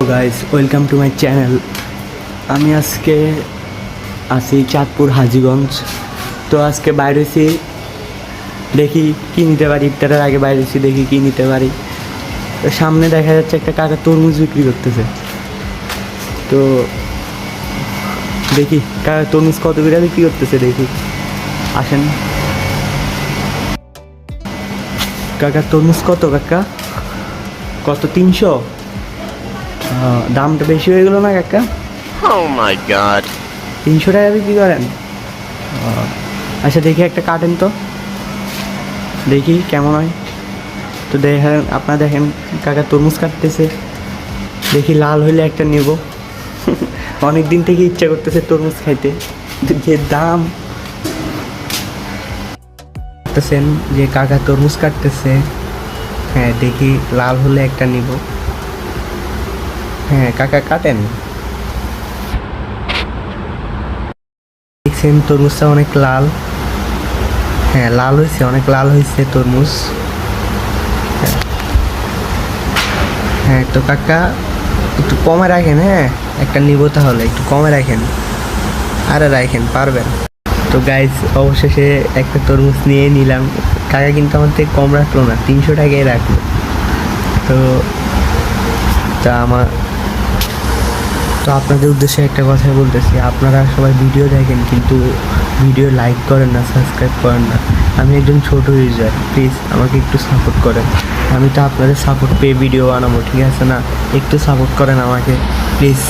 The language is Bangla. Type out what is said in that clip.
Guys welcome to my channel. আমি আজকে আছি চাঁদপুর হাজীগঞ্জ। তো আজকে বাইরে হয়েছি, দেখি কী নিতে পারি। ইফতারের আগে বাইরে হয়েছি, দেখি কী নিতে পারি। তো সামনে দেখা যাচ্ছে একটা কাকা তরমুজ বিক্রি করতেছে। তো দেখি কাকা তরমুজ কত করে বিক্রি করতেছে, দেখি। আসেন কাকা, তরমুজ কত কাকা? কত? 300? দামটা বেশি হয়ে গেল না কাকা? Oh my god. 300 টাকা বিক্রি করেন? আচ্ছা দেখি একটা কাটেন তো, দেখি কেমন হয়। তো দেখেন, আপনারা দেখেন কাকা তরমুজ কাটতেছে। দেখি লাল হইলে একটা নেব। অনেক দিন থেকে ইচ্ছা করতেছে তরমুজ খাইতে, যে দাম। দেখতেছেন যে কাকা তরমুজ কাটতেছে। হ্যাঁ, দেখি লাল হলে একটা নিব। হ্যাঁ কাকা কাটেন। দেখছেন তরমুজটা অনেক লাল। হ্যাঁ লাল হয়েছে, অনেক লাল হয়েছে তরমুজ। হ্যাঁ তো কাকা একটু কমে রাখেন। হ্যাঁ একটা নিব, তাহলে একটু কমে রাখেন। আরে রাখেন, পারবেন। তো গাইজ অবশেষে একটা তরমুজ নিয়ে নিলাম। কাকা কিন্তু আমার থেকে কম রাখলো না, 300 টাকাই রাখলো। তো আপনাদের উদ্দেশ্যে একটা কথা বলতেছি, আপনারা সবাই ভিডিও দেখেন কিন্তু ভিডিও লাইক করেন না, সাবস্ক্রাইব করেন না। আমি একজন ছোট ইউজার, প্লিজ আমাকে একটু সাপোর্ট করেন। আমি তো আপনাদের সাপোর্ট পেয়ে ভিডিও বানাবো, ঠিক আছে না? একটু সাপোর্ট করেন আমাকে প্লিজ।